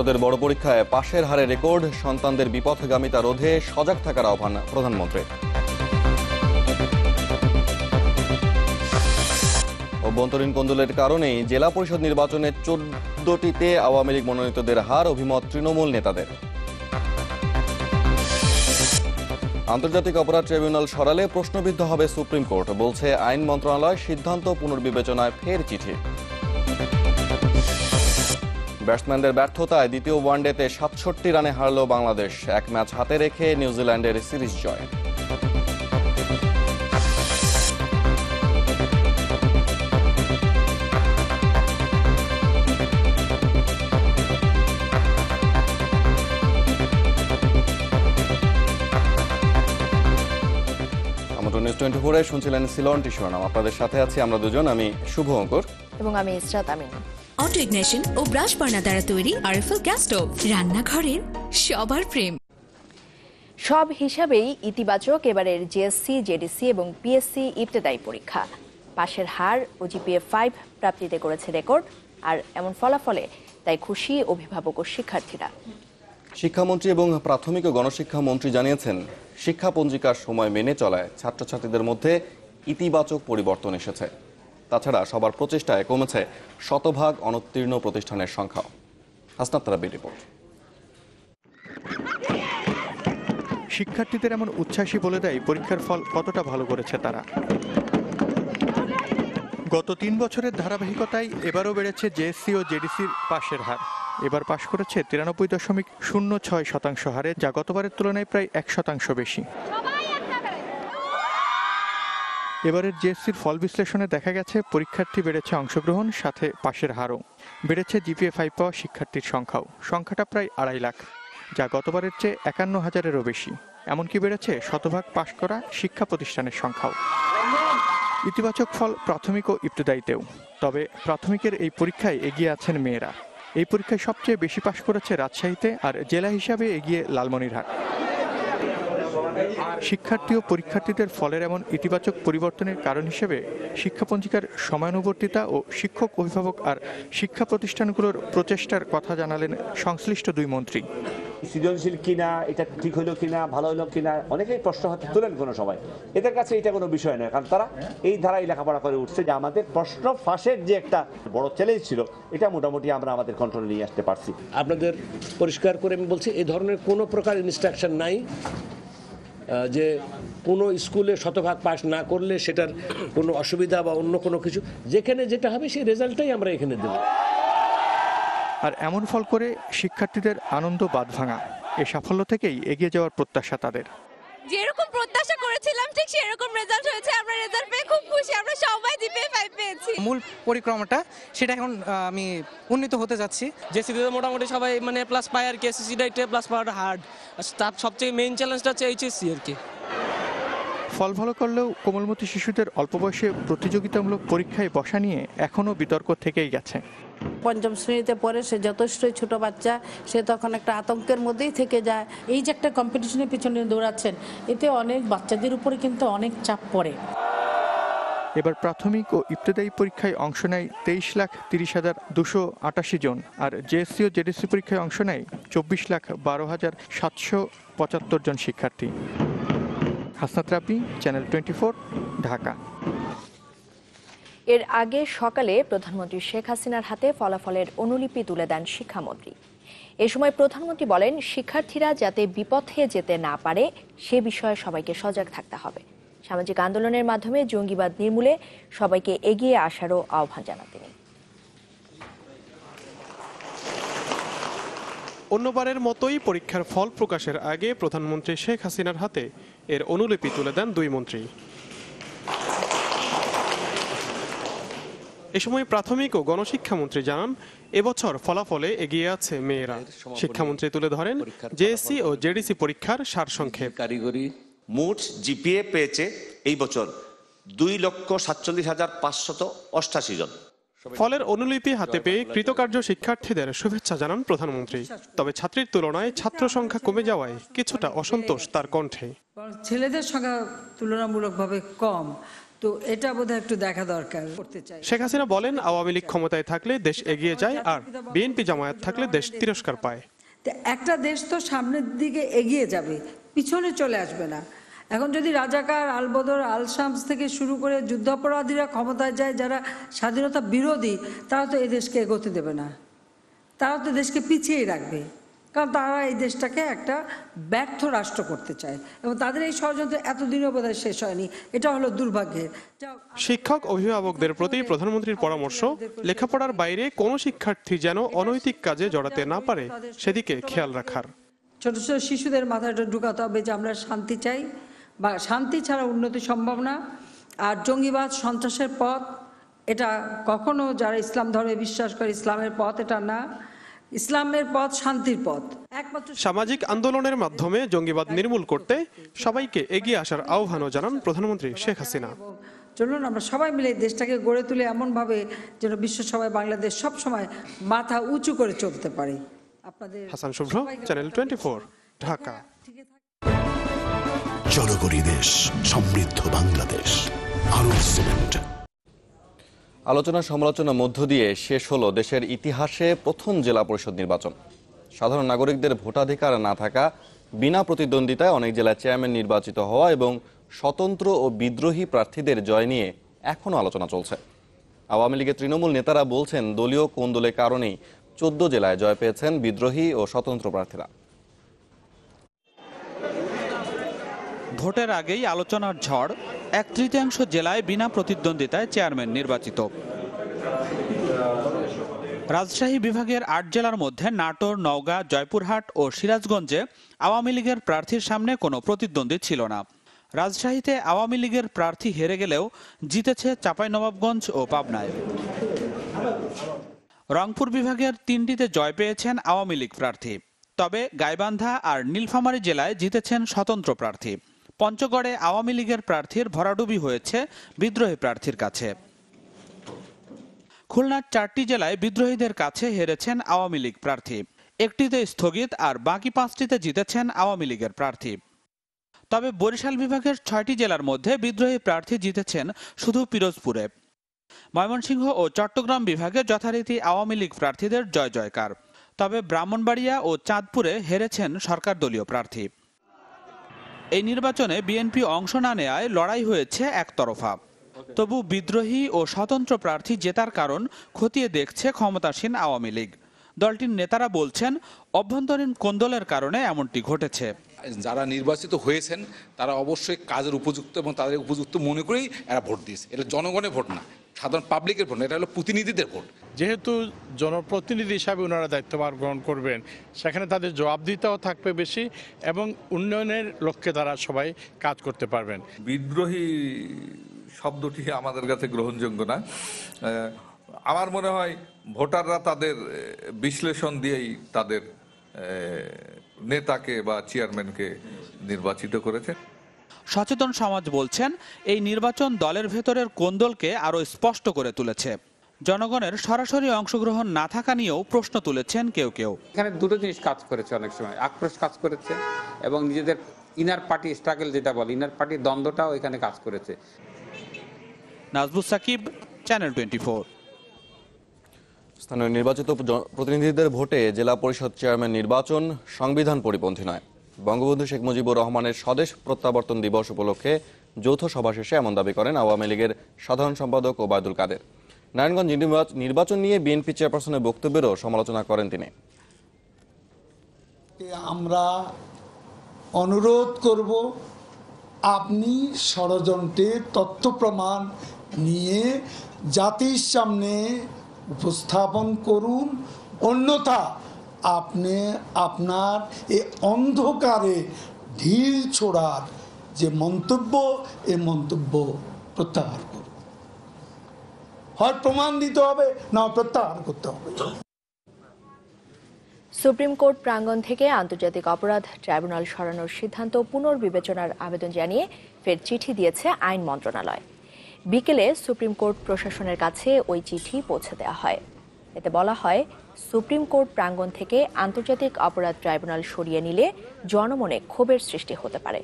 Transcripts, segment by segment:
ছোটদের বড় পরীক্ষায় পাশের হারে রেকর্ড, সন্তানদের বিপথগামিতা রোধে সজাগ থাকার আহ্বান প্রধানমন্ত্রী। অভ্যন্তরীণ কোন্দলের কারণেই জেলা পরিষদ নির্বাচনে 14টিতে আওয়ামী লীগ মনোনীতদের হার, অভিমত তৃণমূল নেতাদের। আন্তর্জাতিক অপরাধ ট্রাইব্যুনাল সরালে প্রশ্নবিদ্ধ হবে সুপ্রিম কোর্ট, বলছে আইন মন্ত্রণালয়। সিদ্ধান্ত পুনর্বিবেচনায় ফের চিঠি। ব্যাটসম্যানদের ব্যর্থতায় দ্বিতীয় ওয়ানডেতে 67 রানে হারল বাংলাদেশ, এক ম্যাচ হাতে রেখে নিউজিল্যান্ডের সিরিজ জয়। নিউজ 24 শুনছিলেন সিলন টিশোনাম। আপনাদের সাথে আছি আমরা দুজন, আমি শুভ অঙ্কুর এবং আমি ইসরাত আমিন। অটো ইগনিশন ও ব্রাশ বার্না দ্বারা তৈরি আরএফএল গ্যাস স্টোভ, রান্নাঘরের সবার প্রেম। সব হিসাবেই ইতিবাচক এবারের জেএসসি, জেডিসি এবং পিএসসি ইবতেদায়ী পরীক্ষা। পাশের হার ও জিপিএ 5 প্রাপ্তিতে করেছে রেকর্ড। আর এমন ফলাফলে তাই খুশি অভিভাবক ও শিক্ষার্থীরা। শিক্ষামন্ত্রী এবং প্রাথমিক ও গণশিক্ষা মন্ত্রী জানিয়েছেন, শিক্ষা পঞ্জিকার সময় মেনে চলায় ছাত্রছাত্রীদের মধ্যে ইতিবাচক পরিবর্তন এসেছে। তাছাড়া সবার প্রচেষ্টায় কমেছে শতভাগ অনুত্তীর্ণ প্রতিষ্ঠানের সংখ্যাও। হাসনাত তারাবির রিপোর্ট। শিক্ষার্থীদের এমন উচ্ছ্বাসী বলে দেয় পরীক্ষার ফল কতটা ভালো করেছে তারা। গত 3 বছরের ধারাবাহিকতায় এবারও বেড়েছে জেএসসি ও জেডিসির পাশের হার। এবার পাশ করেছে 93.06% হারে, যা গতবারের তুলনায় প্রায় 1% বেশি। এবারের জেএসসির ফল বিশ্লেষণে দেখা গেছে পরীক্ষার্থী বেড়েছে অংশগ্রহণ, সাথে পাশের হারও বেড়েছে। জিপিএ 5 পাওয়া শিক্ষার্থীর সংখ্যাটা প্রায় 2.5 লাখ, যা গতবারের চেয়ে 51,000-এরও বেশি। এমনকি বেড়েছে শতভাগ পাশ করা শিক্ষা প্রতিষ্ঠানের সংখ্যাও। ইতিবাচক ফল প্রাথমিক ও ইবতেদায়ীতেও। তবে প্রাথমিকের এই পরীক্ষায় এগিয়ে আছেন মেয়েরা। এই পরীক্ষায় সবচেয়ে বেশি পাশ করেছে রাজশাহীতে, আর জেলা হিসাবে এগিয়ে লালমনিরহাট। শিক্ষার্থী ও পরীক্ষার্থীদের ফলের এমন ইতিবাচক পরিবর্তনের কারণ হিসেবে শিক্ষা পঞ্জিকার সময়ানুবর্তিতা ও শিক্ষক, অভিভাবক আর শিক্ষা প্রতিষ্ঠানগুলোর প্রচেষ্টার কথা জানালেন সংশ্লিষ্ট দুই মন্ত্রী। সৃজনশীল কিনা, এটা ঠিক হলো কিনা, ভালো হলো কিনা, অনেকেই প্রশ্ন হতে তোলেন কোনো সময়। এদের কাছে এটা কোনো বিষয় নয়, কারণ তারা এই ধারায় লেখাপড়া করে উঠছে যে আমাদের প্রশ্ন ফাঁসের যে একটা বড় চ্যালেঞ্জ ছিল, এটা মোটামুটি আমরা আমাদের কন্ট্রোলে নিয়ে আসতে পারছি। আপনাদের পরিষ্কার করে আমি বলছি, এই ধরনের কোনো প্রকার ইনস্ট্রাকশন নাই যে কোনো স্কুলে শতভাগ পাস না করলে সেটার কোনো অসুবিধা বা অন্য কোনো কিছু। যেখানে যেটা হবে সেই রেজাল্টটাই আমরা এখানে দেব। আর এমন ফল করে শিক্ষার্থীদের আনন্দ বাঁধভাঙা। এই সাফল্য থেকেই এগিয়ে যাওয়ার প্রত্যাশা তাদের। যেরকম প্রত্যাশা করেছিলাম ঠিক সেরকম রেজাল্ট হয়েছে। আমরা রেজাল্ট পেয়ে খুব খুশি। আমরা সবাই জিপিএ 5 পেয়েছি। মূল পরিক্রমাটা সেটা এখন আমি উন্নীত হতে যাচ্ছি। জেএসসিতে মোটামুটি সবাই মানে প্লাস পায় আর কি। এসএসসিটা একটু প্লাস পাওয়াটা হার্ড। তার সবচেয়ে মেইন চ্যালেঞ্জটা হচ্ছে এইচএসসি আর কি। ফল ভালো করলেও কোমলমতি শিশুদের অল্প বয়সে প্রতিযোগিতামূলক পরীক্ষায় বসা নিয়ে এখনও বিতর্ক থেকেই গেছে। পঞ্চম শ্রেণীতে পড়ে, সে যথেষ্টই ছোট বাচ্চা, সে তখন একটা আতঙ্কের মধ্যেই থেকে যায়। এই যে একটা কম্পিটিশনের পিছনে দৌড়াচ্ছেন, এতে অনেক বাচ্চাদের উপরে কিন্তু অনেক চাপ পড়ে। এবার প্রাথমিক ও ইবতেদায়ী পরীক্ষায় অংশ নেয় 23,30,288 জন, আর জেএসসি ও জেডিসি পরীক্ষায় অংশ নেয় 24,12,775 জন শিক্ষার্থী। হাসনাত রাব্বি, চ্যানেল 24, ঢাকা। এর আগে সকালে প্রধানমন্ত্রী শেখ হাসিনার হাতে ফলাফলের অনুলিপি তুলে দেন শিক্ষামন্ত্রী। এ সময় প্রধানমন্ত্রী বলেন, শিক্ষার্থীরা যাতে বিপথে যেতে না পারে সে বিষয়ে সবাইকে সজাগ থাকতে হবে। সামাজিক আন্দোলনের মাধ্যমে জঙ্গিবাদ নির্মূলে সবাইকে এগিয়ে আসারও আহ্বান জানান তিনি। অন্যবারের মতোই পরীক্ষার ফল প্রকাশের আগে প্রধানমন্ত্রী শেখ হাসিনার হাতে এর অনুলিপি তুলে দেন দুই মন্ত্রী। এ সময় প্রাথমিক ও গণশিক্ষামন্ত্রী জানান, এবছর ফলাফলে এগিয়ে আছে মেয়েরা। শিক্ষামন্ত্রী তুলে ধরেন জেএসসি ও জেডিসি পরীক্ষার সারসংক্ষেপ। কারিগরি মোট জিপিএ পেয়েছে এই বছর 2,47,588 জন। ফলের অনুলিপি হাতে পেয়ে কৃতকার্য শিক্ষার্থীদের শুভেচ্ছা জানান প্রধানমন্ত্রী। তবে ছাত্রীর তুলনায় ছাত্র সংখ্যা কমে যাওয়ায় কিছুটা অসন্তোষ তার কণ্ঠে। ছেলেদের সংখ্যা তুলনামূলকভাবে কম, তো এটা বোধহয় একটু দেখা দরকার করতে চাই। শেখ হাসিনা বলেন, আওয়ামী লীগ ক্ষমতায় থাকলে দেশ এগিয়ে যায়, আর বিএনপি জামায়াত থাকলে দেশ তিরস্কার পায়। তো একটা দেশ তো সামনের দিকে এগিয়ে যাবে, পিছনে চলে আসবে না। এখন যদি রাজাকার, আলবদর, আল শামস থেকে শুরু করে যুদ্ধাপরাধীরা ক্ষমতায় যায়, যারা স্বাধীনতা বিরোধী, তারা তো এই দেশকে এগোতে দেবে না, তারা তো দেশকে পিছিয়েই রাখবে, কারণ তারা এই দেশটাকে একটা ব্যর্থ রাষ্ট্র করতে চায় এবং তাদের এই ষড়যন্ত্র এতদিনও বোধহয় শেষ হয়নি। এটা হলো দুর্ভাগ্যের। শিক্ষক অভিভাবকদের প্রতি প্রধানমন্ত্রীর পরামর্শ, লেখাপড়ার বাইরে কোনো শিক্ষার্থী যেন অনৈতিক কাজে জড়াতে না পারে সেদিকে খেয়াল রাখার। ছোট ছোট শিশুদের মাথাটা ঢুকাতে হবে যে আমরা শান্তি চাই, বা শান্তি ছাড়া উন্নতি সম্ভব না। আর জঙ্গিবাদ, সন্ত্রাসের পথ এটা কখনো, যারা ইসলাম ধর্মে বিশ্বাস করে, ইসলামের পথ এটা না। ইসলামের পথ শান্তির পথ। একমাত্র সামাজিক আন্দোলনের মাধ্যমে জঙ্গিবাদ নির্মূল করতে সবাইকে এগিয়ে আসার আহ্বানও জানান প্রধানমন্ত্রী শেখ হাসিনা। চলুন আমরা সবাই মিলে দেশটাকে গড়ে তুলে এমনভাবে যেন বিশ্ব সবাই বাংলাদেশ সব সময় মাথা উঁচু করে চলতে পারে। আপনাদের হাসান শুভ্র, চ্যানেল 24, ঢাকা। জনগণই দেশ, সমৃদ্ধ বাংলাদেশ। আরব সিমেন্ট। আলোচনা সমালোচনার মধ্য দিয়ে শেষ হলো দেশের ইতিহাসে প্রথম জেলা পরিষদ নির্বাচন। সাধারণ নাগরিকদের ভোটাধিকার না থাকা, বিনা প্রতিদ্বন্দ্বিতায় অনেক জেলায় চেয়ারম্যান নির্বাচিত হওয়া এবং স্বতন্ত্র ও বিদ্রোহী প্রার্থীদের জয় নিয়ে এখনও আলোচনা চলছে। আওয়ামী লীগের তৃণমূল নেতারা বলছেন, দলীয় কোন্দলের কারণেই 14 জেলায় জয় পেয়েছেন বিদ্রোহী ও স্বতন্ত্র প্রার্থীরা। ভোটের আগেই আলোচনার ঝড়, 1/3 জেলায় বিনা প্রতিদ্বন্দ্বিতায় চেয়ারম্যান নির্বাচিত। রাজশাহী বিভাগের 8 জেলার মধ্যে নাটোর, নওগাঁ, জয়পুরহাট ও সিরাজগঞ্জে আওয়ামী লীগের প্রার্থীর সামনে কোনো প্রতিদ্বন্দ্বী ছিল না। রাজশাহীতে আওয়ামী লীগের প্রার্থী হেরে গেলেও জিতেছে চাঁপাইনবাবগঞ্জ ও পাবনায়। রংপুর বিভাগের 3টিতে জয় পেয়েছেন আওয়ামী লীগ প্রার্থী, তবে গাইবান্ধা আর নীলফামারী জেলায় জিতেছেন স্বতন্ত্র প্রার্থী। পঞ্চগড়ে আওয়ামী লীগের প্রার্থীর ভরাডুবি হয়েছে বিদ্রোহী প্রার্থীর কাছে। খুলনার 4টি জেলায় বিদ্রোহীদের কাছে হেরেছেন আওয়ামী লীগ প্রার্থী, 1টিতে স্থগিত আর বাকি 5টিতে জিতেছেন আওয়ামী লীগের প্রার্থী। তবে বরিশাল বিভাগের 6টি জেলার মধ্যে বিদ্রোহী প্রার্থী জিতেছেন শুধু পিরোজপুরে। ময়মনসিংহ ও চট্টগ্রাম বিভাগে যথারীতি আওয়ামী লীগ প্রার্থীদের জয় জয়কার, তবে ব্রাহ্মণবাড়িয়া ও চাঁদপুরে হেরেছেন সরকার দলীয় প্রার্থী। এই নির্বাচনে বিএনপি অংশ না নেওয়ায় লড়াই হয়েছে একতরফা। তবু বিদ্রোহী ও স্বতন্ত্র প্রার্থী জেতার কারণ খতিয়ে দেখছে ক্ষমতাসীন আওয়ামী লীগ। দলটির নেতারা বলছেন, অভ্যন্তরীণ কোন্দলের কারণে এমনটি ঘটেছে। যারা নির্বাচিত হয়েছেন তারা অবশ্যই কাজের উপযুক্ত এবং তাদের উপযুক্ত মনে করেই এরা ভোট দিয়েছে। এটা জনগণের ভোট না, সাধারণ পাবলিকের ভোট না, এটা হলো প্রতিনিধিদের ভোট। যেহেতু জনপ্রতিনিধি হিসাবে ওনারা দায়িত্বভার গ্রহণ করবেন, সেখানে তাদের জবাবদিহিতাও থাকবে বেশি এবং উন্নয়নের লক্ষ্যে তারা সবাই কাজ করতে পারবেন। বিদ্রোহী শব্দটি আমাদের কাছে গ্রহণযোগ্য না। আমার মনে হয় ভোটাররা তাদের বিশ্লেষণ দিয়েই তাদের নেতাকে বা চেয়ারম্যানকে নির্বাচিত করেছে। সচেতন সমাজ বলছেন, এই নির্বাচন দলের ভেতরের কোন্দলকে আরো স্পষ্ট করে তুলেছে। জনগণের সরাসরি অংশগ্রহণ না থাকা নিয়েও প্রশ্ন তুলেছেন কেউ কেউ। এখানে দুটো জিনিস কাজ করেছে, অনেক সময় আক্রোশ কাজ করেছে এবং নিজেদের ইনার পার্টি স্ট্রাগল যেটা বলে, ইনার পার্টি দ্বন্দ্বটাও এখানে কাজ করেছে। নাজবুস সাকিব, চ্যানেল 24। স্থানীয় নির্বাচিত প্রতিনিধিদের ভোটে জেলা পরিষদ চেয়ারম্যান নির্বাচন সংবিধান পরিপন্থী নয়। বঙ্গবন্ধু শেখ মুজিবুর রহমানের স্বদেশ প্রত্যাবর্তন দিবস উপলক্ষে যৌথ সভা শেষে এমন দাবি করেন আওয়ামী লীগের সাধারণ সম্পাদক ওবায়দুল কাদের। নারায়ণগঞ্জ নির্বাচন নিয়ে বিএনপি চেয়ারপারসনের বক্তব্যেরও সমালোচনা করেন তিনি। আমরা অনুরোধ করব, আপনি ষড়যন্ত্রের তথ্য প্রমাণ নিয়ে জাতির সামনে উপস্থাপন করুন, অন্যথা আপনি আপনার এই অন্ধকারে ঢিল ছোড়ার যে মন্তব্য, এই মন্তব্য প্রত্যাহার করুন। হয় প্রমাণ দিতে হবে, না প্রত্যাহার করতে হবে। সুপ্রিম কোর্ট প্রাঙ্গণ থেকে আন্তর্জাতিক অপরাধ ট্রাইব্যুনাল সরানোর সিদ্ধান্ত পুনর্বিবেচনার আবেদন জানিয়ে ফের চিঠি দিয়েছে আইন মন্ত্রণালয়। বিকেলে সুপ্রিম কোর্ট প্রশাসনের কাছে ওই চিঠি পৌঁছে দেওয়া হয়। এতে বলা হয়, সুপ্রিম কোর্ট প্রাঙ্গণ থেকে আন্তর্জাতিক অপরাধ ট্রাইব্যুনাল সরিয়ে নিলে জনমনে ক্ষোভের সৃষ্টি হতে পারে,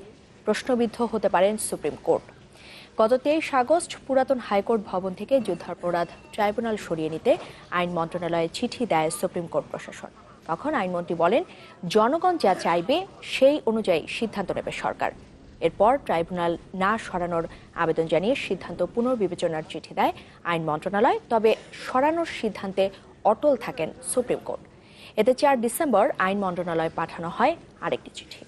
প্রশ্নবিদ্ধ হতে পারেন সুপ্রিম কোর্ট। গত 23 আগস্ট পুরাতন হাইকোর্ট ভবন থেকে যুদ্ধাপরাধ ট্রাইব্যুনাল সরিয়ে নিতে আইন মন্ত্রণালয়ে চিঠি দেয় সুপ্রিম কোর্ট প্রশাসন। তখন আইনমন্ত্রী বলেন, জনগণ যা চাইবে সেই অনুযায়ী সিদ্ধান্ত নেবে সরকার। এরপর ট্রাইব্যুনাল না সরানোর আবেদন জানিয়ে সিদ্ধান্ত পুনর্বিবেচনার চিঠি দেয় আইন মন্ত্রণালয়। তবে সরানোর সিদ্ধান্তে অটল থাকেন সুপ্রিম কোর্ট। এতে 4 ডিসেম্বর আইন মন্ত্রণালয়ে পাঠানো হয় আরেকটি চিঠি।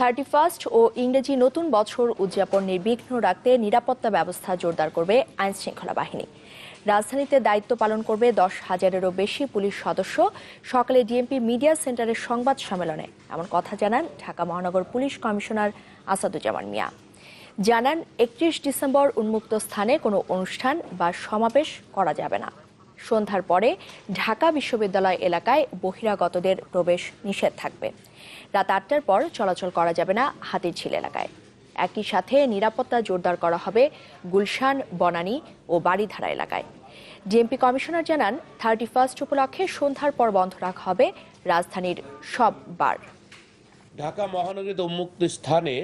31 ও ইংরেজি নতুন বছর উদযাপন নির্বিঘ্ন রাখতে নিরাপত্তা ব্যবস্থা জোরদার করবে আইন শৃঙ্খলা বাহিনী। রাজধানীতে দায়িত্ব পালন করবে 10,000-এরও বেশি পুলিশ সদস্য। সকালে ডিএমপি মিডিয়া সেন্টারের সংবাদ সম্মেলনে এমন কথা জানান ঢাকা মহানগর পুলিশ কমিশনার আসাদুজ্জামান মিয়া। জানান, 31 ডিসেম্বর উন্মুক্ত স্থানে কোনো অনুষ্ঠান বা সমাবেশ করা যাবে না। সন্ধ্যার পরে ঢাকা বিশ্ববিদ্যালয় এলাকায় বহিরাগতদের প্রবেশ নিষেধ থাকবে। রাত 8টার পর চলাচল করা যাবে না হাতিরঝিল এলাকায়। একই সাথে নিরাপত্তা জোরদার করা হবে গুলশান, বনানী ও বাড়িধারা এলাকায়। ডিএমপি কমিশনার জানান, 31 উপলক্ষে সন্ধ্যার পর বন্ধ রাখা হবে রাজধানীর সব বার। ঢাকা মহানগরীতে উন্মুক্ত স্থানে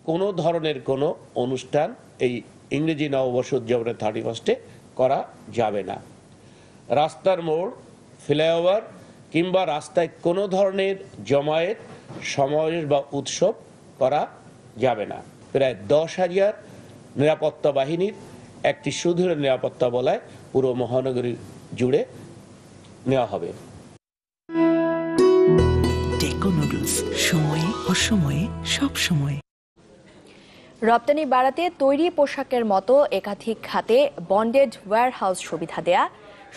কোনো ধরনের কোনো অনুষ্ঠান এই ইংরেজি নববর্ষ উদযাপনের 31-এ করা যাবে না। রাস্তার মোড়, ফ্লাইওভার কিংবা রাস্তায় কোনো ধরনের জমায়েত, সমাবেশ বা উৎসব করা যাবে না। প্রায় 10,000 নিরাপত্তা বাহিনীর একটি সুদৃঢ় নিরাপত্তা বলয় পুরো মহানগরী জুড়ে নেওয়া হবে। টেকো নুডলস, সময়ে অসময়ে সব সময়। রপ্তানি বাড়াতে তৈরি পোশাকের মতো একাধিক খাতে বন্ডেড ওয়্যারহাউস সুবিধা দেয়া,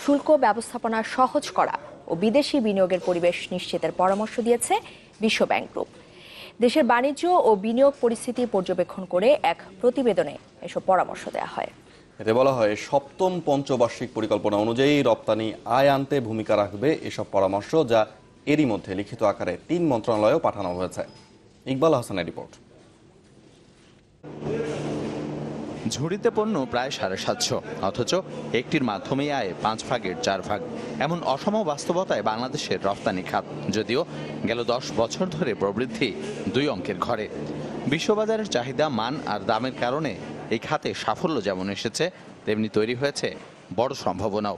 শুল্ক ব্যবস্থাপনা সহজ করা ও বিদেশি বিনিয়োগের পরিবেশ নিশ্চিতের পরামর্শ দিয়েছে বিশ্ব ব্যাংক গ্রুপ। দেশের বাণিজ্য ও বিনিয়োগ পরিস্থিতি পর্যবেক্ষণ করে এক প্রতিবেদনে এসব পরামর্শ দেওয়া হয়। এতে বলা হয়, 7ম পঞ্চবার্ষিক পরিকল্পনা অনুযায়ী রপ্তানি আয় আনতে ভূমিকা রাখবে এসব পরামর্শ, যা এরই মধ্যে লিখিত আকারে 3 মন্ত্রণালয়েও পাঠানো হয়েছে। ইকবাল হাসানের রিপোর্ট। ঝুড়িতে পণ্য প্রায় 750, অথচ একটির মাধ্যমেই আয় 5 ভাগের 4 ভাগ। এমন অসম বাস্তবতায় বাংলাদেশের রপ্তানি খাত, যদিও গেল 10 বছর ধরে প্রবৃদ্ধি 2 অঙ্কের ঘরে। বিশ্ববাজারের চাহিদা, মান আর দামের কারণে এই খাতে সাফল্য যেমন এসেছে, তেমনি তৈরি হয়েছে বড় সম্ভাবনাও।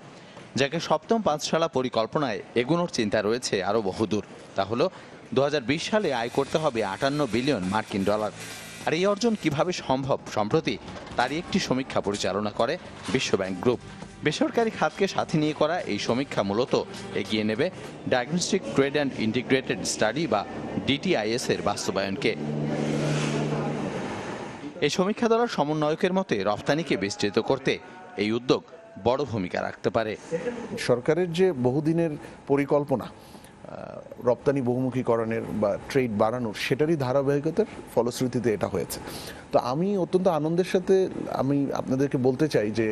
যাকে 7ম পাঁচশালা পরিকল্পনায় এগুনোর চিন্তা রয়েছে আরও বহুদূর। তা হলো 2020 সালে আয় করতে হবে 58 বিলিয়ন মার্কিন ডলার। আর এই অর্জন কিভাবে সম্ভব, সম্প্রতি তারই একটি সমীক্ষা পরিচালনা করে বিশ্ব ব্যাংক গ্রুপ। বেসরকারি খাতকে সাথে নিয়ে করা এই সমীক্ষা মূলত এগিয়ে নেবে diagnostic trade and integrated study বা DTIS এর বাস্তবায়নকে। এই সমীক্ষা দ্বারা সমন্বয়কের মতে রপ্তানিকে বিস্তৃত করতে এই উদ্যোগ বড় ভূমিকা রাখতে পারে। সরকারের যে বহুদিনের পরিকল্পনা রপ্তানি বহুমুখীকরণের বা ট্রেড বাড়ানোর, সেটারই ধারাবাহিকতার ফলশ্রুতিতে এটা হয়েছে। তো আমি অত্যন্ত আনন্দের সাথে আমি আপনাদেরকে বলতে চাই যে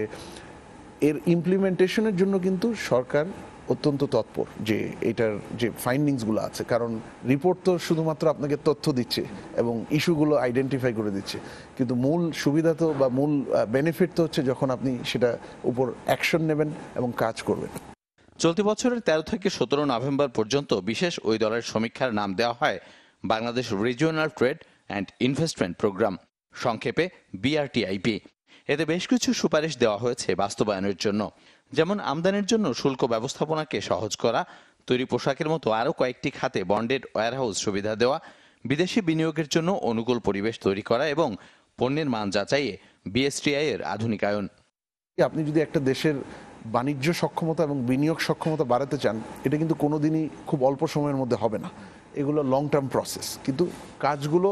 এর ইমপ্লিমেন্টেশনের জন্য কিন্তু সরকার অত্যন্ত তৎপর, যে এটার যে ফাইন্ডিংসগুলো আছে, কারণ রিপোর্ট তো শুধুমাত্র আপনাকে তথ্য দিচ্ছে এবং ইস্যুগুলো আইডেন্টিফাই করে দিচ্ছে, কিন্তু মূল সুবিধা তো বা মূল বেনিফিট তো হচ্ছে যখন আপনি সেটা উপর অ্যাকশন নেবেন এবং কাজ করবেন। চলতি বছরের 13 থেকে 17 নভেম্বর পর্যন্ত বিশেষ ওই দলের সমীক্ষার নাম দেওয়া হয় Bangladesh regional trade and investment programme, সংক্ষেপে BRTIP। এতে বেশ কিছু সুপারিশ দেওয়া হয়েছে বাস্তবায়নের জন্য, যেমন আমদানির জন্য শুল্ক ব্যবস্থাপনাকে সহজ করা, তৈরি পোশাকের মতো আরও কয়েকটি খাতে বন্ডেড ওয়্যারহাউস সুবিধা দেওয়া, বিদেশি বিনিয়োগের জন্য অনুকূল পরিবেশ তৈরি করা এবং পণ্যের মান যাচাইয়ে BSTI এর আধুনিকায়ন। আপনি যদি একটা দেশের বাণিজ্য সক্ষমতা এবং বিনিয়োগ সক্ষমতা বাড়াতে চান, এটা কিন্তু কোনোদিনই খুব অল্প সময়ের মধ্যে হবে না। এগুলো লং টার্ম প্রসেস, কিন্তু কাজগুলো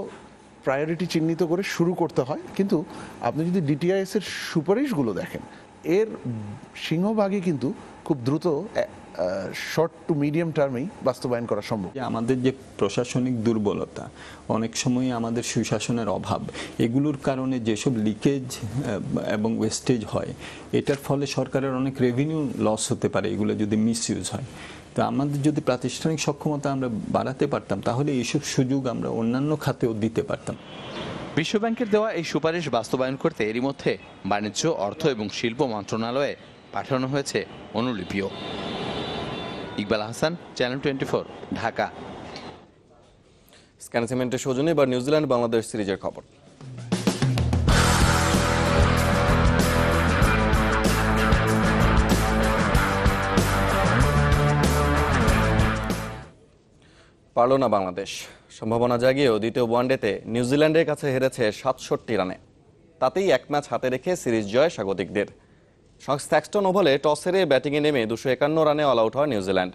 প্রায়োরিটি চিহ্নিত করে শুরু করতে হয়। কিন্তু আপনি যদি DTIS এর সুপারিশগুলো দেখেন, এর সিংহভাগই কিন্তু খুব দ্রুত শর্ট টু মিডিয়াম টার্মেই বাস্তবায়ন করা সম্ভব। আমাদের যে প্রশাসনিক দুর্বলতা, অনেক সময় আমাদের সুশাসনের অভাব, এগুলোর কারণে যেসব লিকেজ এবং ওয়েস্টেজ হয়, এটার ফলে সরকারের অনেক রেভিনিউ লস হতে পারে এগুলো যদি মিসইউজ হয়। তো আমাদের যদি প্রাতিষ্ঠানিক সক্ষমতা আমরা বাড়াতে পারতাম, তাহলে এইসব সুযোগ আমরা অন্যান্য খাতেও দিতে পারতাম। বিশ্বব্যাংকের দেওয়া এই সুপারিশ বাস্তবায়ন করতে এরই মধ্যে বাণিজ্য, অর্থ এবং শিল্প মন্ত্রণালয়ে পাঠানো হয়েছে অনুলিপিও। ইকবাল হাসান, চ্যানেল 24, ঢাকা। স্ক্যান সিমেন্টের সৌজন্যে এবার নিউজিল্যান্ড বাংলাদেশ সিরিজের খবর। পারল না বাংলাদেশ। সম্ভাবনা জাগিয়েও দ্বিতীয় ওয়ানডেতে নিউজিল্যান্ডের কাছে হেরেছে ৬৭ রানে। তাতেই এক ম্যাচ হাতে রেখে সিরিজ জয় স্বাগতিকদের। স্যাক্সটন ওভালে টস হেরে ব্যাটিংয়ে নেমে ২৫১ রানে অল আউট হয় নিউজিল্যান্ড।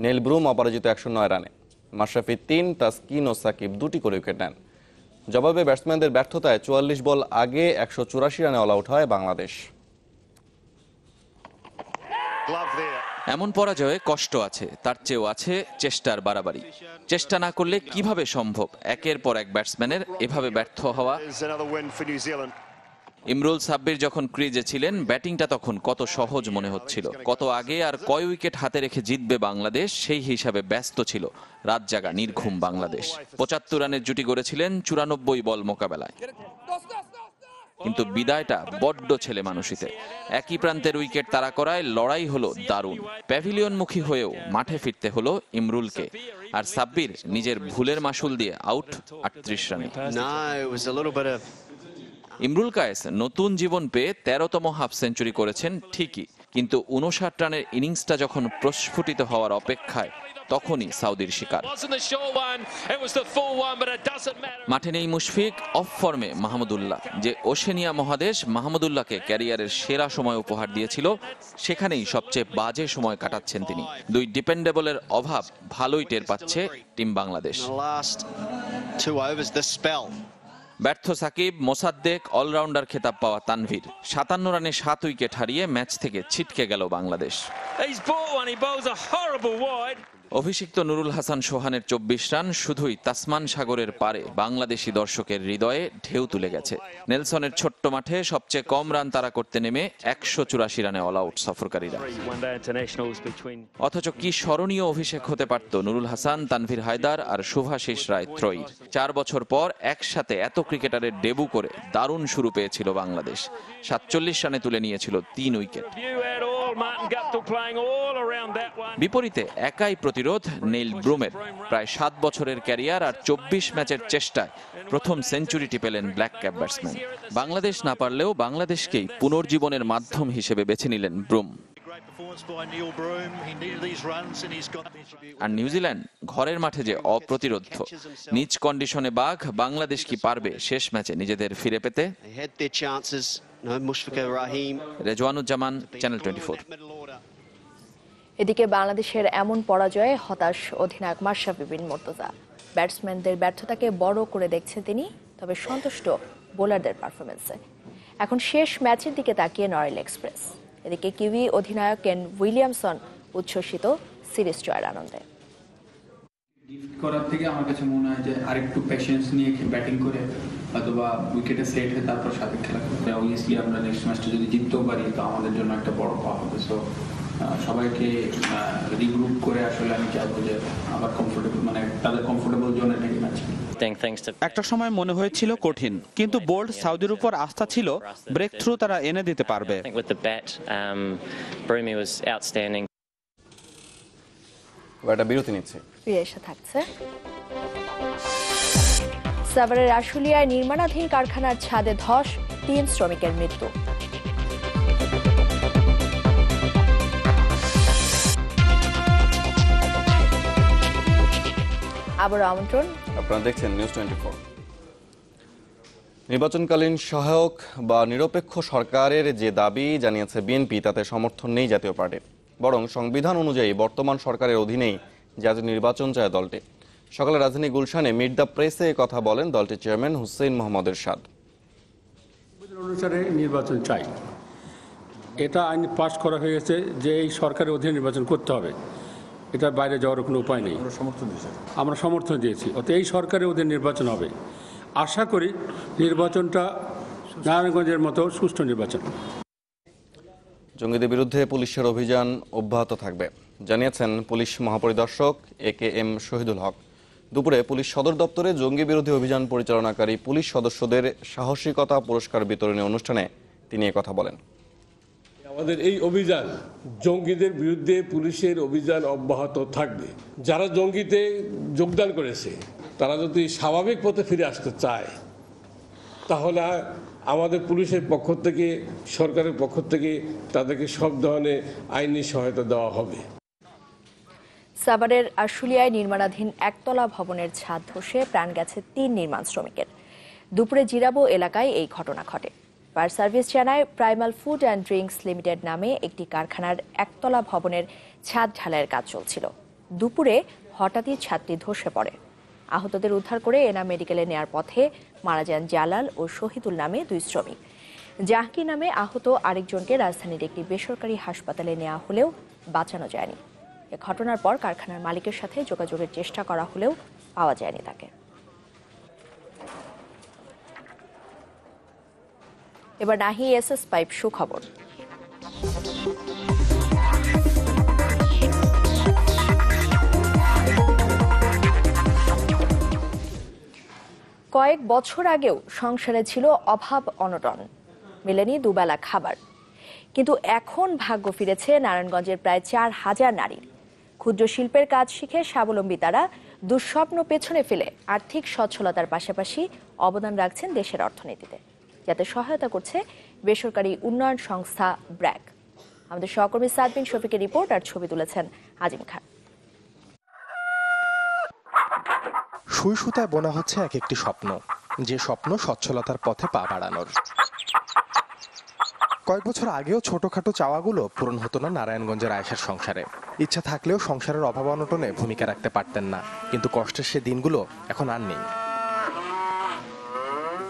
নেল ব্রুম অপরাজিত ১০৯ রানে। মাশরাফি ৩, তাসকিন ও সাকিব ২টি করে উইকেট নেন। জবাবে ব্যাটসম্যানদের ব্যর্থতায় ৪৪ বল আগে ১৮৪ রানে অল আউট হয় বাংলাদেশ। এমন পরাজয়ে কষ্ট আছে, তার চেয়েও আছে চেষ্টার বাড়াবাড়ি। চেষ্টা না করলে কিভাবে সম্ভব একের পর এক ব্যাটসম্যানের এভাবে ব্যর্থ হওয়া? ইমরুল সাব্বির যখন ক্রিজে ছিলেন, ব্যাটিংটা তখন কত সহজ মনে হচ্ছিল। কত আগে আর কয় উইকেট হাতে রেখে জিতবে বাংলাদেশ, সেই হিসাবে ব্যস্ত ছিল রাত জাগা নির্ঘুম বাংলাদেশ। ৭৫ রানের জুটি গড়েছিলেন ৯৪ বল মোকাবেলায়। কিন্তু বিদায়টা বড্ড ছেলে মানুষিতে। একই প্রান্তের উইকেট তাড়া করায় লড়াই হলো দারুণ। প্যাভিলিয়নমুখী হয়েও মাঠে ফিরতে হলো ইমরুলকে। আর সাব্বির নিজের ভুলের মাসুল দিয়ে আউট ৩৮ রানে। ইমরুল কায়েস নতুন জীবন পেয়ে ১৩তম হাফ সেঞ্চুরি করেছেন ঠিকই, কিন্তু ৫৯ রানের ইনিংসটা যখন প্রস্ফুটিত হওয়ার অপেক্ষায়, তখনই সাউদির শিকার। মাঠে নেই মুশফিক, অফ ফর্মে মাহমুদুল্লাহ। যে ওশেনিয়া মহাদেশ মাহমুদুল্লাহকে ক্যারিয়ারের সেরা সময় উপহার দিয়েছিল, সেখানেই সবচেয়ে বাজে সময় কাটাচ্ছেন তিনি। দুই ডিপেন্ডেবলের অভাব ভালোই টের পাচ্ছে টিম বাংলাদেশ। ব্যর্থ সাকিব, মোসাদ্দেক, অলরাউন্ডার খেতাব পাওয়া তানভীর। ৫৭ রানে ৭ উইকেট হারিয়ে ম্যাচ থেকে ছিটকে গেল বাংলাদেশ। অভিষিক্ত নুরুল হাসান সোহানের ২৪ রান শুধুই তাসমান সাগরের পারে বাংলাদেশি দর্শকের হৃদয়ে ঢেউ তুলে গেছে। নেলসনের ছোট্ট মাঠে সবচেয়ে কম রান তাড়া করতে নেমে ১৮৪ রানে অল আউট সফরকারীরা। অথচ কি স্মরণীয় অভিষেক হতে পারত নুরুল হাসান, তানভীর হায়দার আর শুভাশিস রায় ত্রয়ীর। ৪ বছর পর একসাথে এত ক্রিকেটারের ডেবু করে দারুণ শুরু পেয়েছিল বাংলাদেশ। ৪৭ রানে তুলে নিয়েছিল ৩ উইকেট। বিপরীতে একাই প্রতিরোধ নেইল ব্রুমের। প্রায় ৭ বছরের ক্যারিয়ার আর ২৪ ম্যাচের চেষ্টায় প্রথম সেঞ্চুরিটি পেলেন ব্ল্যাক ক্যাপ ব্যাটসম্যান। বাংলাদেশ না পারলেও বাংলাদেশকেই পুনর্জীবনের মাধ্যম হিসেবে বেছে নিলেন ব্রুম। আর নিউজিল্যান্ড ঘরের মাঠে যে অপ্রতিরোধ। নিজ কন্ডিশনে বাঘ, বাংলাদেশ কি পারবে শেষ ম্যাচে নিজেদের ফিরে পেতে? রেজওয়ানুজ্জামান, চ্যানেল 24। এদিকে বাংলাদেশের এমন পরাজয়ে হতাশ অধিনায়ক মাশরাফি বিন মুর্তজা। ব্যাটসম্যানদের ব্যর্থতাকে বড় করে দেখছেন তিনি, তবে সন্তুষ্ট বোলারদের পারফরমেন্সে। এখন শেষ ম্যাচের দিকে তাকিয়ে নরেল এক্সপ্রেস। এদিকে কিউই অধিনায়ক কেন উইলিয়ামসন উচ্ছ্বসিত সিরিজ জয়ের আনন্দে। করার থেকে আমার কাছে মনে হয় যে আরেকটু পেশেন্স নিয়ে ব্যাটিং করে অথবা উইকেটে সেট হয়ে তারপর সাথে খেলা করতে। অবভিয়াসলি আমরা নেক্সট ম্যাচটা যদি জিততেও পারি তো আমাদের জন্য একটা বড় পাওয়া হবে। সো সবাইকে রিগ্রুপ করে আসলে আমি চাইবো যে আবার কমফোর্টেবল, মানে তাদের কমফোর্টেবল জোনে থেকে ম্যাচ। একটা সময় মনে হয়েছিল কঠিন, কিন্তু বোল্ড সাউদির উপর আস্থা ছিল ব্রেক থ্রু তারা এনে দিতে পারবে। একটা বিরতি নিচ্ছে, ফিরে এসে থাকছে। সাভারের আশুলিয়ায় নির্মাণাধীন কারখানার ছাদে ধস, ৩ শ্রমিকের মৃত্যু। আবার আমন্ত্রণ, আপনারা দেখছেন নিউজ 24। নির্বাচনকালীন সহায়ক বা নিরপেক্ষ সরকারের যে দাবি জানিয়েছে বিএনপি, তাতে সমর্থন নেই জাতীয় পার্টির। বরং সংবিধান অনুযায়ী বর্তমান সরকারের অধীনেই জাতীয় নির্বাচন চায় দলটি। সকালে রাজধানী গুলশানে মিট দ্য প্রেসে কথা বলেন দলটির চেয়ারম্যান হুসেইন মোহাম্মদ এরশাদ। অনুসারে নির্বাচন চাই, এটা আইন পাস করা হয়েছে যে এই সরকারের অধীনে নির্বাচন করতে হবে, এটার বাইরে যাওয়ার কোনো উপায় নেই। আমরা সমর্থন দিয়েছি, অত এই সরকারের অধীনে নির্বাচন হবে। আশা করি নির্বাচনটা নারায়ণগঞ্জের মতো সুষ্ঠু নির্বাচন। জঙ্গিদের বিরুদ্ধে পুলিশের অভিযান অব্যাহত থাকবে জানিয়েছেন পুলিশ মহাপরিদর্শক AKM শহীদুল হক। দুপুরে পুলিশ সদর দপ্তরে জঙ্গি বিরোধী অভিযান পরিচালনাকারী পুলিশ সদস্যদের সাহসিকতা পুরস্কার বিতরণী অনুষ্ঠানে তিনি একথা বলেন। আমাদের এই অভিযান, জঙ্গিদের বিরুদ্ধে পুলিশের অভিযান অব্যাহত থাকবে। যারা জঙ্গিতে যোগদান করেছে তারা যদি স্বাভাবিক পথে ফিরে আসতে চায়, তাহলে আমাদের পুলিশের পক্ষ থেকে, সরকারের পক্ষ থেকে তাদেরকে সব ধরনের আইনি সহায়তা দেওয়া হবে। সাভারের আশুলিয়ায় নির্মাণাধীন একতলা ভবনের ছাদ ধসে প্রাণ গেছে ৩ নির্মাণ শ্রমিকের। দুপুরে জিরাবো এলাকায় এই ঘটনা ঘটে। ফায়ার সার্ভিস জানায়, primal food and drinks limited নামে একটি কারখানার একতলা ভবনের ছাদ ঢালাইয়ের কাজ চলছিল। দুপুরে হঠাৎই ছাদটি ধসে পড়ে। আহতদের উদ্ধার করে এনাম মেডিকেলে নেয়ার পথে মারা যান জালাল ও শহীদুল নামে 2 শ্রমিক। জাহাঙ্গীর নামে আহত আরেকজনকে রাজধানীর একটি বেসরকারি হাসপাতালে নেওয়া হলেও বাঁচানো যায়নি। এ ঘটনার পর কারখানার মালিকের সাথে যোগাযোগের চেষ্টা করা হলেও পাওয়া যায়নি তাকে। এবার নাহি এসএস পাইপ সুখবর। কয়েক বছর আগেও সংসারে ছিল অভাব অনটন, মেলেনি দুবেলা খাবার। কিন্তু এখন ভাগ্য ফিরেছে নারায়ণগঞ্জের প্রায় 4000 নারীর। ক্ষুদ্র শিল্পের কাজ শিখে স্বাবলম্বী তারা দুঃস্বপ্ন পেছনে ফেলে আর্থিক সচ্ছলতার পাশাপাশি অবদান রাখছেন দেশের অর্থনীতিতে, যাতে সহায়তা করছে বেসরকারি উন্নয়ন সংস্থা ব্র্যাক। আমাদের সহকর্মী সাদবিন শফিকের রিপোর্ট আর ছবি তুলেছেন আজিম খান। সুই সুতায় বোনা হচ্ছে এক একটি স্বপ্ন, যে স্বপ্ন সচ্ছলতার পথে পা বাড়ানোর। কয়েক বছর আগেও ছোটখাটো চাওয়াগুলো পূরণ হতো না নারায়ণগঞ্জের আয়েশার সংসারে। ইচ্ছা থাকলেও সংসারের অভাব অনটনে ভূমিকা রাখতে পারতেন না, কিন্তু কষ্টের সে দিনগুলো এখন আর নেই।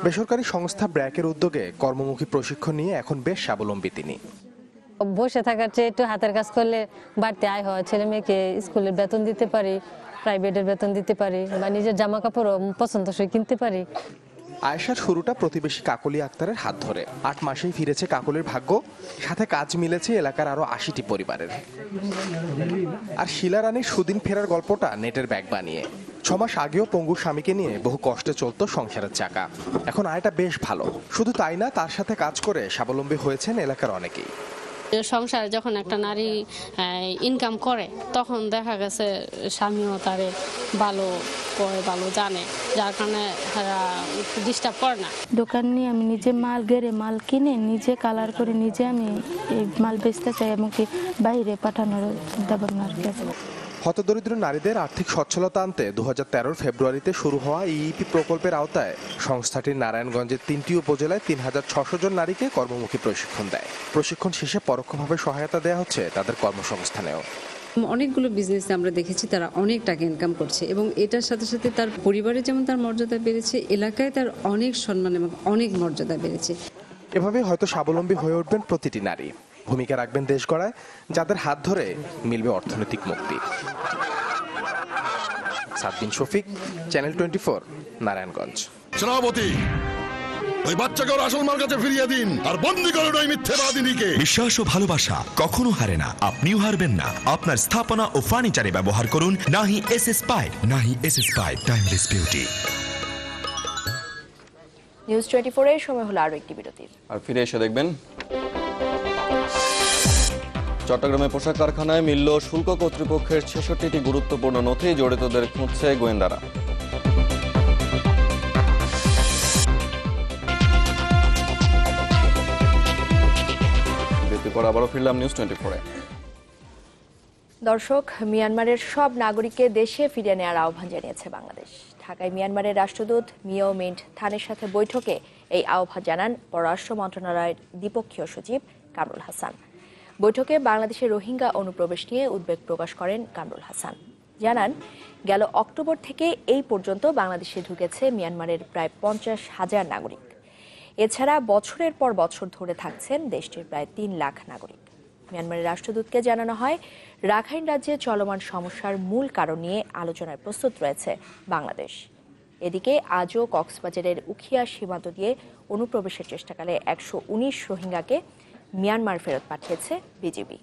বেসরকারি সংস্থা ব্র্যাকের উদ্যোগে কর্মমুখী প্রশিক্ষণ নিয়ে এখন বেশ স্বাবলম্বী তিনি। বসে থাকার চেয়ে একটু হাতের কাজ করলে বাড়তি আয় হয়, ছেলে মেয়েকে স্কুলের বেতন দিতে পারি, প্রাইভেটের বেতন দিতে পারি, বা নিজের জামা কাপড় পছন্দসই কিনতে পারি। আয়েশার শুরুটা প্রতিবেশী কাকলি আক্তারের হাত ধরে। 8 মাসেই ফিরেছে কাকলির ভাগ্য, সাথে কাজ মিলেছে এলাকার আরো 80টি পরিবারের। আর শিলা রানীর সুদিন ফেরার গল্পটা নেটের ব্যাগ বানিয়ে। 6 মাস আগেও পঙ্গু স্বামীকে নিয়ে বহু কষ্টে চলত সংসারের চাকা, এখন আয়টা বেশ ভালো। শুধু তাই না, তার সাথে কাজ করে স্বাবলম্বী হয়েছেন এলাকার অনেকেই। সংসারে যখন একটা নারী ইনকাম করে তখন দেখা গেছে স্বামীও তারে ভালো করে, ভালো জানে, যার কারণে ডিস্টার্ব করে না। দোকান নিয়ে আমি নিজে মাল গেড়ে মাল কিনে নিজে কালার করে নিজে আমি এই মাল বেচতে চাই, এমনকি বাইরে পাঠানোর চিন্তা ভাবনা আর কি আছে। হতদরিদ্র নারীদের আর্থিক সচ্ছলতা আনতে 2013 ফেব্রুয়ারিতে শুরু হওয়া ইইপি প্রকল্পের আওতায় সংস্থাটির নারায়ণগঞ্জের 3টি উপজেলায় 3600 জন নারীকে কর্মমুখী প্রশিক্ষণ দেয়। প্রশিক্ষণ শেষে পরোক্ষভাবে সহায়তা দেওয়া হচ্ছে তাদের কর্মসংস্থানেও। অনেকগুলো বিজনেসে আমরা দেখেছি তারা অনেক টাকা ইনকাম করছে, এবং এটার সাথে সাথে তার পরিবারে যেমন তার মর্যাদা বেড়েছে, এলাকায় তার অনেক সম্মান এবং অনেক মর্যাদা বেড়েছে। এভাবে হয়তো স্বাবলম্বী হয়ে উঠবেন প্রতিটি নারী, ভূমিকা রাখবেন দেশ গড়ায়, যাদের হাত ধরে মিলবে অর্থনৈতিক মুক্তি। সাদবিন শফিক, চ্যানেল 24, নারায়ণগঞ্জ। সেনাপতি, ওই বাচ্চাকে ওর আসল মার কাছে ফিরিয়ে দিন আর বন্দী করুন ওই মিথ্যেবাদিনীকে। বিশ্বাস ও ভালোবাসা কখনো হারে না, আপনিও হারবেন না। আপনার স্থাপনা ও ফার্নিচারে ব্যবহার করুন নাহি এসএস পাইপ। নাহি SS pipe, timeless beauty. News 24 এর সময় হলো আরো একটি বিরতির। আর ফিরে এসে দেখবেন, চট্টগ্রামে পোশাক কারখানায় মিলল শুল্ক কর্তৃপক্ষের 66টি গুরুত্বপূর্ণ নথি, জড়িতদের খুঁজছে গোয়েন্দারা। বিরতির পর আবারও ফিরলাম নিউজ 24-এ। দর্শক, মিয়ানমারের সব নাগরিককে দেশে ফিরিয়ে নেওয়ার আহ্বান জানিয়েছে বাংলাদেশ। ঢাকায় মিয়ানমারের রাষ্ট্রদূত মিও মিন্ট থানের সাথে বৈঠকে এই আহ্বান জানান পররাষ্ট্র মন্ত্রণালয়ের দ্বিপক্ষীয় সচিব কামরুল হাসান। বৈঠকে বাংলাদেশের রোহিঙ্গা অনুপ্রবেশ নিয়ে উদ্বেগ প্রকাশ করেন কামরুল হাসান। জানান, গেল অক্টোবর থেকে এই পর্যন্ত বাংলাদেশে ঢুকেছে মিয়ানমারের প্রায় 50,000 নাগরিক। এছাড়া বছরের পর বছর ধরে থাকছেন দেশটির প্রায় 3 লাখ নাগরিক। মিয়ানমারের রাষ্ট্রদূতকে জানানো হয়, রাখাইন রাজ্যে চলমান সমস্যার মূল কারণ নিয়ে আলোচনায় প্রস্তুত রয়েছে বাংলাদেশ। এদিকে আজও কক্সবাজারের উখিয়া সীমান্ত দিয়ে অনুপ্রবেশের চেষ্টাকালে 119 রোহিঙ্গাকে মিয়ানমার ফেরত পাঠিয়েছে বিজিবি।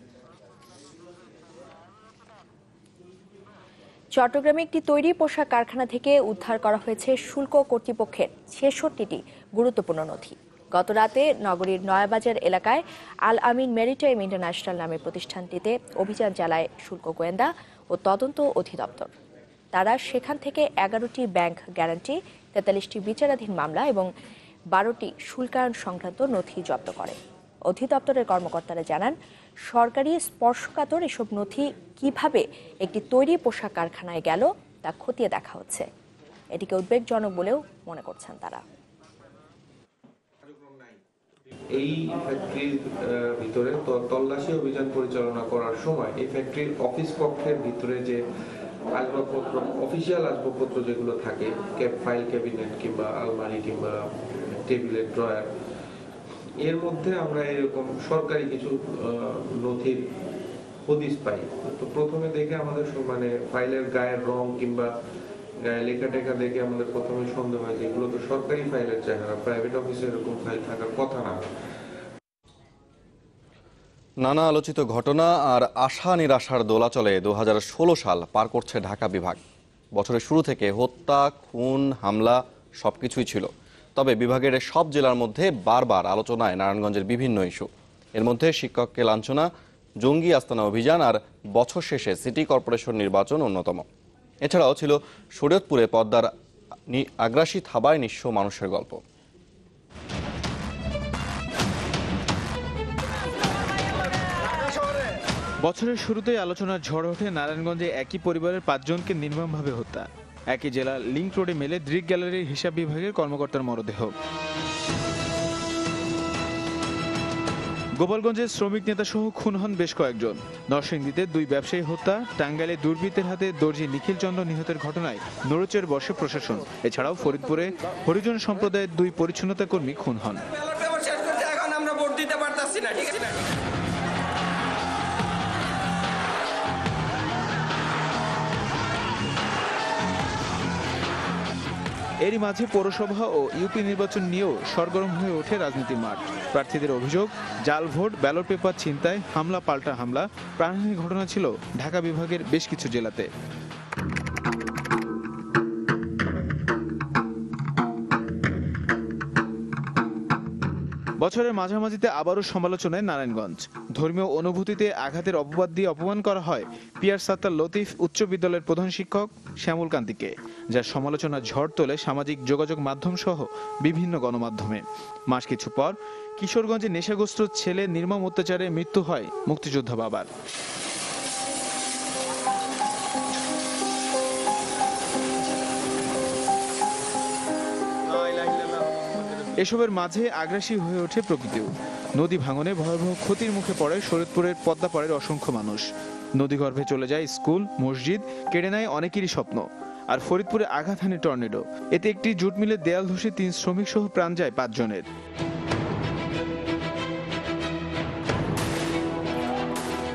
চট্টগ্রামে একটি তৈরি পোশাক কারখানা থেকে উদ্ধার করা হয়েছে শুল্ক কর্তৃপক্ষের 66টি গুরুত্বপূর্ণ নথি। গত রাতে নগরীর নয়াবাজার এলাকায় আল আমিন মেরিটাইম ইন্টারন্যাশনাল নামে প্রতিষ্ঠানটিতে অভিযান চালায় শুল্ক গোয়েন্দা ও তদন্ত অধিদপ্তর। তারা সেখান থেকে 11টি ব্যাংক গ্যারান্টি, 43টি বিচারাধীন মামলা এবং 12টি শুল্কায়ন সংক্রান্ত নথি জব্দ করে। অধিদপ্তরের কর্মকর্তারা জানান, সরকারি স্পর্শকাতর এসব নথি কিভাবে একটি তৈরি পোশাক কারখানায় গেল তা খতিয়ে দেখা হচ্ছে। এটিকে উদ্বেগজনক বলেও মনে করছেন তারা। এই ফ্যাক্টরির ভিতরে তল্লাশি অভিযান পরিচালনা করার সময় এই ফ্যাক্টরির অফিস কক্ষের ভিতরে যে আসবাবপত্র, অফিসিয়াল আসবাবপত্র যেগুলো থাকে, ফাইল ক্যাবিনেট কিংবা আলমারি কিংবা টেবিলের ড্রয়ার, এর মধ্যে আমরা এরকম সরকারি কিছু নথির হদিস পাই। তো প্রথমে দেখে আমাদের মানে ফাইলের গায়ের রং কিংবা গায়ে লেখা টেখা দেখে আমাদের প্রথমে সন্দেহ হয় যে এগুলো তো সরকারি ফাইলের চেহারা, প্রাইভেট অফিসে এরকম ফাইল থাকার কথা না। নানা আলোচিত ঘটনা আর আশা নিরাশার দোলাচলে 2016 সাল পার করছে ঢাকা বিভাগ। বছরের শুরু থেকে হত্যা, খুন, হামলা সবকিছুই ছিল। তবে বিভাগের সব জেলার মধ্যে বারবার আলোচনায় নারায়ণগঞ্জের বিভিন্ন ইস্যু। এর মধ্যে শিক্ষককে লাঞ্ছনা, জঙ্গি আস্তানা অভিযান আর বছর শেষে সিটি কর্পোরেশন নির্বাচন অন্যতম। এছাড়াও ছিল শরীয়তপুরে পদ্মার আগ্রাসী থাবায় নিঃস্ব মানুষের গল্প। বছরের শুরুতেই আলোচনার ঝড় ওঠে নারায়ণগঞ্জে একই পরিবারের 5 জনকে নির্মমভাবে হত্যা। একই জেলার লিংক রোডে মেলে দৃক গ্যালারির হিসাব বিভাগের কর্মকর্তার মরদেহ। গোপালগঞ্জের শ্রমিক নেতা সহ খুন হন বেশ কয়েকজন। নরসিংদীতে 2 ব্যবসায়ী হত্যা, টাঙ্গাইলে দুর্বৃত্তের হাতে দর্জি নিখিল চন্দ্র নিহতের ঘটনায় নড়েচড়ে বসে প্রশাসন। এছাড়াও ফরিদপুরে হরিজন সম্প্রদায়ের 2 পরিচ্ছন্নতা কর্মী খুন হন। এরই মাঝে পৌরসভা ও ইউপি নির্বাচন নিয়েও সরগরম হয়ে ওঠে রাজনীতির মাঠ। প্রার্থীদের অভিযোগ, জাল ভোট, ব্যালট পেপার ছিনতাই, হামলা পাল্টা হামলা, প্রাণহানির ঘটনা ছিল ঢাকা বিভাগের বেশ কিছু জেলাতে। বছরের মাঝামাঝিতে আবারও সমালোচনায় নারায়ণগঞ্জ। ধর্মীয় অনুভূতিতে আঘাতের অপবাদ দিয়ে অপমান করা হয় পিয়ার সাত্তার লতিফ উচ্চ বিদ্যালয়ের প্রধান শিক্ষক শ্যামল কান্তিকে, যার সমালোচনার ঝড় তোলে সামাজিক যোগাযোগ মাধ্যম সহ বিভিন্ন গণমাধ্যমে। মাস কিছু পর কিশোরগঞ্জে নেশাগ্রস্ত ছেলে নির্মম অত্যাচারে মৃত্যু হয় মুক্তিযোদ্ধা বাবার। এসবের মাঝে আগ্রাসী হয়ে ওঠে প্রকৃতিও। নদী ভাঙনে ভয়াবহ ক্ষতির মুখে পড়ে শরীয়তপুরের পদ্মাপাড়ের অসংখ্য মানুষ। নদীগর্ভে চলে যায় স্কুল, মসজিদ, কেড়ে নেয় অনেকেরই স্বপ্ন। আর ফরিদপুরে আঘাত হানে টর্নেডো। এতে একটি জুট মিলের দেয়াল ধসে 3 শ্রমিক সহ প্রাণ যায় 5 জনের।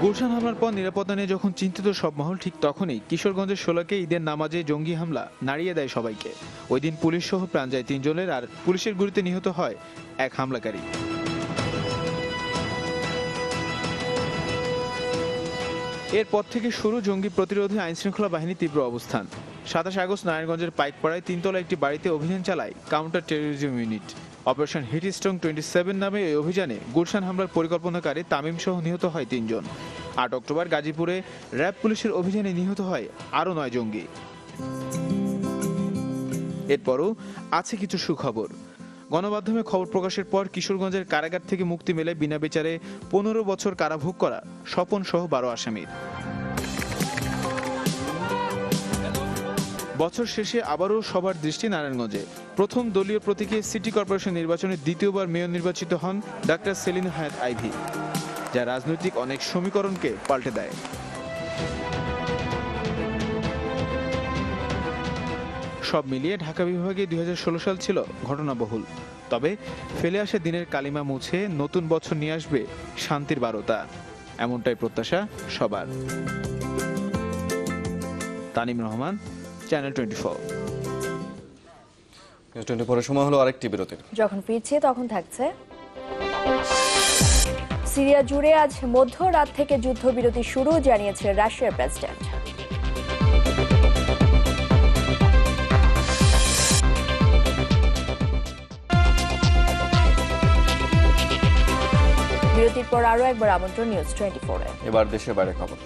গুলশান হামলার পর নিরাপত্তা নিয়ে যখন চিন্তিত সব মহল, ঠিক তখনই কিশোরগঞ্জের শোলাকে ঈদের নামাজে জঙ্গি হামলা নাড়িয়ে দেয় সবাইকে। ওই দিন পুলিশ সহ প্রাণ যায় 3 জনের, আর পুলিশের গুলিতে নিহত হয় এক হামলাকারী। এরপর থেকে শুরু জঙ্গি প্রতিরোধে আইনশৃঙ্খলা বাহিনী তীব্র অবস্থান। 27 আগস্ট নারায়ণগঞ্জের পাইকপাড়ায় 3 তলা একটি বাড়িতে অভিযান চালায় কাউন্টার টেরোরিজম ইউনিট। অপারেশন হিটস্ট্রং 27 নামে এই অভিযানে গুলশান হামলার পরিকল্পনাকারী তামিম সহ নিহত হয় 3 জন। 8 অক্টোবর গাজীপুরে র্যাব পুলিশের অভিযানে নিহত হয় আরও 9 জঙ্গি। এরপরও আছে কিছু সুখবর। গণমাধ্যমে খবর প্রকাশের পর কিশোরগঞ্জের কারাগার থেকে মুক্তি মেলে বিনা বিচারে 15 বছর কারাভোগ করা স্বপন সহ 12 আসামির। বছর শেষে আবারও সবার দৃষ্টি নারায়ণগঞ্জে। প্রথম দলীয় প্রতীকে সিটি কর্পোরেশন নির্বাচনে দ্বিতীয়বার মেয়র নির্বাচিত হন ডাক্তার সেলিনা হায়াত আইভী, যা রাজনৈতিক অনেক সমীকরণকে পাল্টে দেয়। সব মিলিয়ে ঢাকা বিভাগে 2016 সাল ছিল ঘটনাবহুল। তবে ফেলে আসা দিনের কালিমা মুছে নতুন বছর নিয়ে আসবে শান্তির বারতা, এমনটাই প্রত্যাশা সবার। তানিম রহমান, চ্যানেল 24। সময় হলো আরেকটি বিরতির। যখন ফিরছি তখন থাকছে সিরিয়া জুড়ে আজ মধ্যরাত থেকে যুদ্ধবিরতি শুরু, জানিয়েছে রাশিয়ার প্রেসিডেন্ট। বিরতির পর আরো একবার আমন্ত্রণ নিউজ 24-এ। এবার দেশের বাইরে খবর।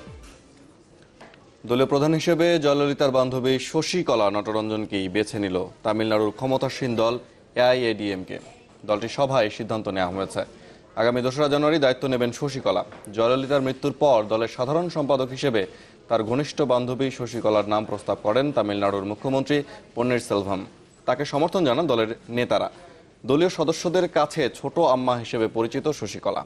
দলীয় প্রধান হিসেবে জয়ললিতার বান্ধবী শশীকলা নটরঞ্জনকেই বেছে নিল তামিলনাড়ুর ক্ষমতাসীন দল এআইএডিএমকে। দলটির সভায় সিদ্ধান্ত নেওয়া হয়েছে আগামী 2রা জানুয়ারি দায়িত্ব নেবেন শশীকলা। জয়ললিতার মৃত্যুর পর দলের সাধারণ সম্পাদক হিসেবে তার ঘনিষ্ঠ বান্ধবী শশীকলার নাম প্রস্তাব করেন তামিলনাড়ুর মুখ্যমন্ত্রী পন্নিরসেলভাম। তাকে সমর্থন জানান দলের নেতারা। দলীয় সদস্যদের কাছে ছোট আম্মা হিসেবে পরিচিত শশীকলা।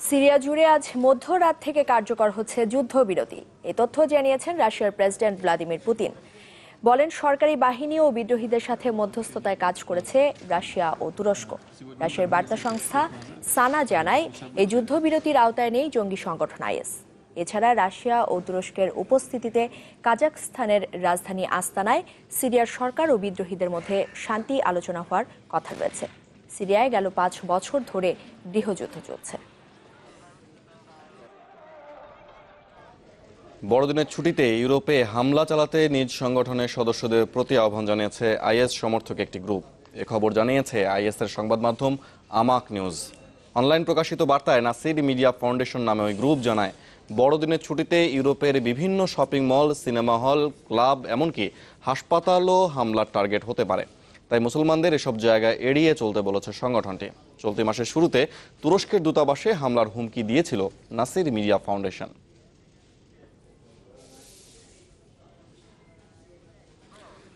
সিরিয়া জুড়ে আজ মধ্যরাত থেকে কার্যকর হচ্ছে যুদ্ধবিরতি। এই তথ্য জানিয়েছেন রাশিয়ার প্রেসিডেন্ট ভ্লাদিমির পুতিন। বলেন, সরকারি বাহিনী ও বিদ্রোহীদের সাথে মধ্যস্থতায় কাজ করেছে রাশিয়া ও তুরস্ক। রাশিয়ার বার্তা সংস্থা সানা জানায়, এই যুদ্ধবিরতির আওতায় নেই জঙ্গি সংগঠন আইএস। এছাড়া রাশিয়া ও তুরস্কের উপস্থিতিতে কাজাখস্তানের রাজধানী আস্তানায় সিরিয়ার সরকার ও বিদ্রোহীদের মধ্যে শান্তি আলোচনা হওয়ার কথা রয়েছে। সিরিয়ায় গেল 5 বছর ধরে গৃহযুদ্ধ চলছে। বড়দিনের ছুটিতে ইউরোপে হামলা চালাতে নিজ সংগঠনের সদস্যদের প্রতি আহ্বান জানিয়েছে আইএস সমর্থক একটি গ্রুপ। এ খবর জানিয়েছে আইএসের সংবাদ মাধ্যম আমাক নিউজ। অনলাইন প্রকাশিত বার্তায় নাসির মিডিয়া ফাউন্ডেশন নামে ওই গ্রুপ জানায়, বড়দিনের ছুটিতে ইউরোপের বিভিন্ন shopping mall, cinema hall, club, এমনকি হাসপাতালও হামলার টার্গেট হতে পারে। তাই মুসলমানদের এসব জায়গায় এড়িয়ে চলতে বলেছে সংগঠনটি। চলতি মাসের শুরুতে তুরস্কের দূতাবাসে হামলার হুমকি দিয়েছিল নাসির মিডিয়া ফাউন্ডেশন।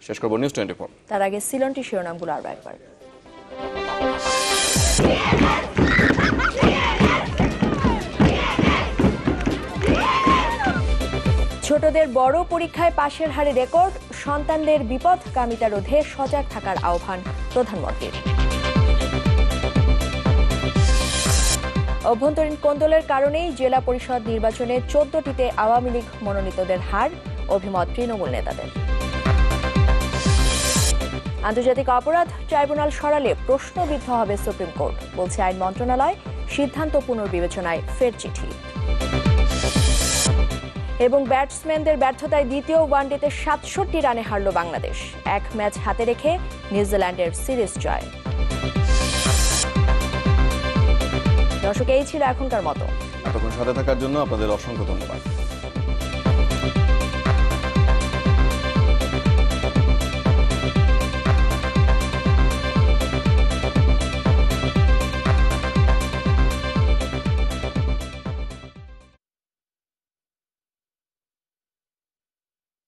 শেষ করব নিউজ 24। তার আগে সিলনটি শিরোনামগুলো আরো একবার। ছোটদের বড় পরীক্ষায় পাশের হারে রেকর্ড। সন্তানদের বিপদগামিতা রোধে সজাগ থাকার আহ্বান প্রধানমন্ত্রীর। অভ্যন্তরীণ কোন্দলের কারণেই জেলা পরিষদ নির্বাচনে 14টিতে আওয়ামী লীগ মনোনীতদের হার, অভিমত তৃণমূল নেতাদের। আন্তর্জাতিক অপরাধ ট্রাইব্যুনাল সরালে প্রশ্নবিদ্ধ হবে সুপ্রিম কোর্ট, বলছে আইন মন্ত্রণালয়। সিদ্ধান্ত পুনর্বিবেচনায় ফের চিঠি। এবং ব্যাটসম্যানদের ব্যর্থতায় দ্বিতীয় ওয়ানডেতে 67 রানে হারল বাংলাদেশ। 1 ম্যাচ হাতে রেখে নিউজিল্যান্ডের সিরিজ জয়। দর্শক, এই ছিল এখনকার মতো। এতক্ষণ সাথে থাকার জন্য আপনাদের অসংখ্য ধন্যবাদ।